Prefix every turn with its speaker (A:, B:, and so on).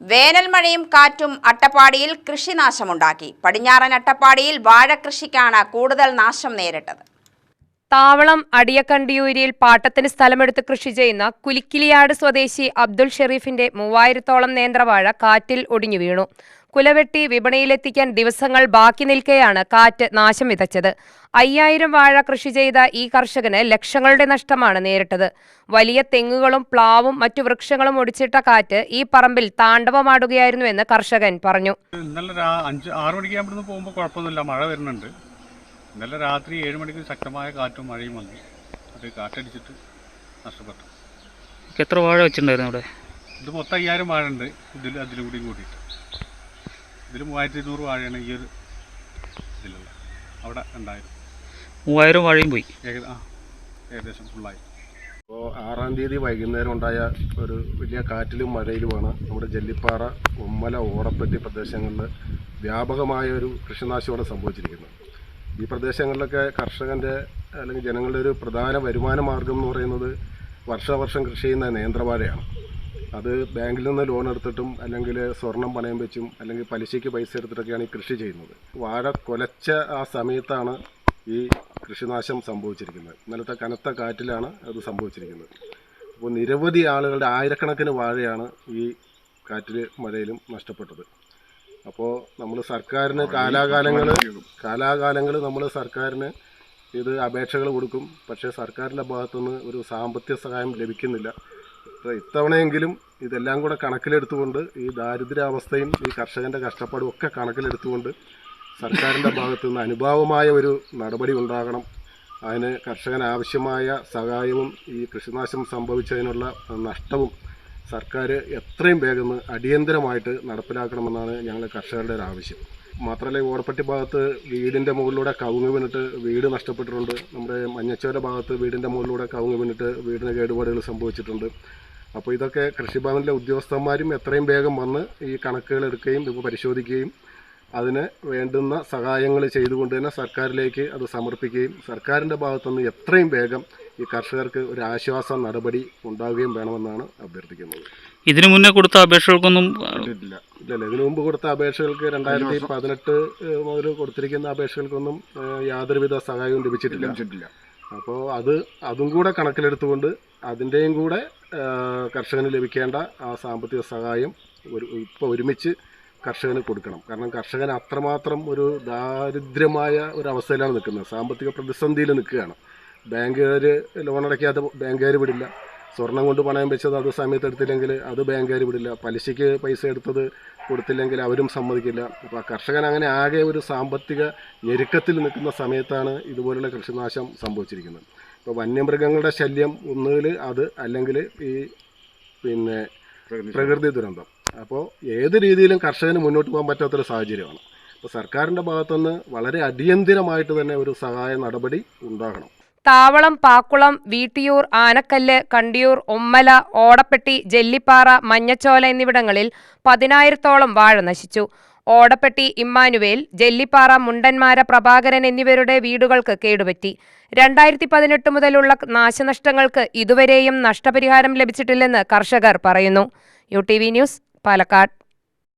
A: വേനൽ മഴയും കാറ്റും അട്ടപ്പാടിയിൽ കൃഷിനാശമുണ്ടാക്കി. പടിഞ്ഞാറൻ അട്ടപ്പാടിയിൽ വാഴകൃഷിക്കാണ് കൂടുതൽ നാശം നേരിട്ടത്.
B: താവളം അടിയക്കണ്ടിയൂരിൽ പാട്ടത്തിന് സ്ഥലമെടുത്ത് കൃഷി ചെയ്യുന്ന കുലിക്കിലിയാട് സ്വദേശി അബ്ദുൾ ഷെരീഫിന്റെ 3000-ഓളം നേന്ത്രവാഴ കാറ്റിൽ ഒടിഞ്ഞു വീണു. കുലവെട്ടി വിപണിയിലെത്തിക്കാൻ ദിവസങ്ങൾ ബാക്കി നിൽക്കെയാണ് കാറ്റ് നാശം വിതച്ചത്. 5000 വാഴ കൃഷി ചെയ്ത ഈ കർഷകന് ലക്ഷങ്ങളുടെ നഷ്ടമാണ് നേരിട്ടത്. വലിയ തെങ്ങുകളും പ്ലാവും മറ്റു വൃക്ഷങ്ങളും ഒടിച്ചിട്ട കാറ്റ് ഈ പറമ്പിൽ താണ്ഡവമാടുകയായിരുന്നുവെന്ന് കർഷകൻ പറഞ്ഞു.
C: ഇന്നലെ 5-6 മണിക്ക് പോകുമ്പോൾ കുഴപ്പമൊന്നുമില്ല, മഴ വരുന്നുണ്ട്. ഇന്നലെ രാത്രി 7 മണിക്ക് ശക്തമായ കാറ്റും മഴയും വന്നു. അത് കാറ്റടിച്ചിട്ട് നഷ്ടപ്പെട്ടു.
D: എത്ര വാഴ വെച്ചിട്ടുണ്ടായിരുന്നു ഇവിടെ?
C: ഇത് മൊത്തം 5000 വാഴ ഉണ്ട്. അതിലും കൂടി കൂട്ടിയിട്ട് ഇതിൽ 3200 വാഴയാണ് ഈ ഒരു ഇതിലുള്ള അവിടെ ഉണ്ടായിരുന്നു.
D: 3000 വാഴയും പോയി.
C: ഏകദേശം ഫുള്ളായി.
E: അപ്പോൾ 6-ാം തീയതി വൈകുന്നേരം ഉണ്ടായ ഒരു വലിയ കാറ്റിലും മഴയിലുമാണ് നമ്മുടെ ജല്ലിപ്പാറ, ഉമ്മല, ഓടപ്പെട്ടി പ്രദേശങ്ങളിൽ വ്യാപകമായ ഒരു കൃഷിനാശമാണ് സംഭവിച്ചിരിക്കുന്നത്. ഈ പ്രദേശങ്ങളിലൊക്കെ കർഷകൻ്റെ അല്ലെങ്കിൽ ജനങ്ങളുടെ ഒരു പ്രധാന വരുമാന മാർഗം എന്ന് പറയുന്നത് വർഷാവർഷം കൃഷി ചെയ്യുന്ന നേന്ത്രവാഴയാണ്. അത് ബാങ്കിൽ നിന്ന് ലോൺ എടുത്തിട്ടും അല്ലെങ്കിൽ സ്വർണം പണയം വെച്ചും അല്ലെങ്കിൽ പലിശയ്ക്ക് പൈസ എടുത്തിട്ടൊക്കെയാണ് ഈ കൃഷി ചെയ്യുന്നത്. വാഴ കൊലച്ച ആ സമയത്താണ് ഈ കൃഷിനാശം സംഭവിച്ചിരിക്കുന്നത്. ഇന്നലത്തെ കനത്ത കാറ്റിലാണ് അത് സംഭവിച്ചിരിക്കുന്നത്. അപ്പോൾ നിരവധി ആളുകളുടെ ആയിരക്കണക്കിന് വാഴയാണ് ഈ കാറ്റിൽ മഴയിലും നഷ്ടപ്പെട്ടത്. അപ്പോൾ നമ്മൾ സർക്കാരിന് കാലാകാലങ്ങൾ നമ്മൾ സർക്കാരിന് ഇത് അപേക്ഷകൾ കൊടുക്കും. പക്ഷേ സർക്കാരിൻ്റെ ഭാഗത്തുനിന്ന് ഒരു സാമ്പത്തിക സഹായം ലഭിക്കുന്നില്ല. ഇത്തവണയെങ്കിലും ഇതെല്ലാം കൂടെ കണക്കിലെടുത്തുകൊണ്ട് ഈ ദാരിദ്ര്യാവസ്ഥയും ഈ കർഷകൻ്റെ കഷ്ടപ്പാടും ഒക്കെ കണക്കിലെടുത്തുകൊണ്ട് സർക്കാരിൻ്റെ ഭാഗത്തുനിന്ന് അനുഭാവമായ ഒരു നടപടി ഉണ്ടാകണം. അതിന് കർഷകന് ആവശ്യമായ സഹായവും ഈ കൃഷിനാശം സംഭവിച്ചതിനുള്ള നഷ്ടവും സർക്കാർ എത്രയും വേഗം അടിയന്തരമായിട്ട് നടപ്പിലാക്കണമെന്നാണ് ഞങ്ങൾ കർഷകരുടെ ഒരു ആവശ്യം. മാത്രമല്ല, ഓടപ്പെട്ടി ഭാഗത്ത് വീടിൻ്റെ മുകളിലൂടെ കവുങ്ങ് വീണിട്ട് വീട് നഷ്ടപ്പെട്ടിട്ടുണ്ട്. നമ്മുടെ മഞ്ഞച്ചോല ഭാഗത്ത് വീടിൻ്റെ മുകളിലൂടെ കവുങ്ങ് വീണിട്ട് വീടിന് കേടുപാടുകൾ സംഭവിച്ചിട്ടുണ്ട്. അപ്പോൾ ഇതൊക്കെ കൃഷിഭവനിലെ ഉദ്യോഗസ്ഥന്മാരും എത്രയും വേഗം വന്ന് ഈ കണക്കുകൾ എടുക്കുകയും ഇത് പരിശോധിക്കുകയും അതിന് വേണ്ടുന്ന സഹായങ്ങൾ ചെയ്തുകൊണ്ട് തന്നെ സർക്കാരിലേക്ക് അത് സമർപ്പിക്കുകയും സർക്കാരിൻ്റെ ഭാഗത്തുനിന്ന് എത്രയും വേഗം ഈ കർഷകർക്ക് ഒരു ആശ്വാസ നടപടി ഉണ്ടാവുകയും വേണമെന്നാണ് അഭ്യർത്ഥിക്കുന്നത്.
D: ഇതിനു മുന്നേ കൊടുത്ത അപേക്ഷകൾക്കൊന്നും
E: ഇല്ല. ഇതിനു മുമ്പ് കൊടുത്ത അപേക്ഷകൾക്ക് 2018 മുതൽ കൊടുത്തിരിക്കുന്ന അപേക്ഷകൾക്കൊന്നും യാതൊരുവിധ സഹായവും ലഭിച്ചിട്ടില്ല. അപ്പോൾ അതും കൂടെ കണക്കിലെടുത്തുകൊണ്ട് അതിൻ്റെയും കൂടെ കർഷകന് ലഭിക്കേണ്ട ആ സാമ്പത്തിക സഹായം ഇപ്പോൾ ഒരുമിച്ച് കർഷകന് കൊടുക്കണം. കാരണം കർഷകൻ അത്രമാത്രം ഒരു ദാരിദ്ര്യമായ ഒരു അവസ്ഥയിലാണ് നിൽക്കുന്നത്. സാമ്പത്തിക പ്രതിസന്ധിയിൽ നിൽക്കുകയാണ്. ബാങ്കുകാർ ലോൺ അടയ്ക്കാതെ ബാങ്കുകാർ വിടില്ല. സ്വർണം കൊണ്ട് പണയം വെച്ചത് അത് സമയത്ത് എടുത്തില്ലെങ്കിൽ അത് ബാങ്കുകാർ വിടില്ല. പലിശയ്ക്ക് പൈസ എടുത്തത് കൊടുത്തില്ലെങ്കിൽ അവരും സമ്മതിക്കില്ല. അപ്പോൾ കർഷകൻ അങ്ങനെ ആകെ ഒരു സാമ്പത്തിക ഞെരുക്കത്തിൽ നിൽക്കുന്ന സമയത്താണ് ഇതുപോലുള്ള കൃഷിനാശം സംഭവിച്ചിരിക്കുന്നത്. ഇപ്പോൾ വന്യമൃഗങ്ങളുടെ ശല്യം ഒന്നുകിൽ അത് അല്ലെങ്കിൽ ഈ പ്രകൃതി ദുരന്തം. അപ്പോൾ ഏത് രീതിയിലും കർഷകന് മുന്നോട്ട് പോകാൻ പറ്റാത്തൊരു സാഹചര്യമാണ്. അപ്പോൾ സർക്കാരിൻ്റെ ഭാഗത്തുനിന്ന് വളരെ അടിയന്തിരമായിട്ട് തന്നെ ഒരു സഹായ നടപടി ഉണ്ടാകണം.
B: താവളം, പാക്കുളം, വീട്ടിയൂർ, ആനക്കല്ല്, കണ്ടിയൂർ, ഒമ്മല, ഓടപ്പെട്ടി, ജല്ലിപ്പാറ, മഞ്ഞച്ചോല എന്നിവിടങ്ങളിൽ 10,000-ഓളം വാഴ നശിച്ചു. ഓടപ്പെട്ടി ഇമ്മാനുവേൽ, ജല്ലിപ്പാറ മുണ്ടന്മാര പ്രഭാകരൻ എന്നിവരുടെ വീടുകൾക്ക് കേടുപറ്റി. 2018 മുതലുള്ള നാശനഷ്ടങ്ങൾക്ക് ഇതുവരെയും നഷ്ടപരിഹാരം ലഭിച്ചിട്ടില്ലെന്ന് കർഷകർ പറയുന്നു. UTV news, Palakkad.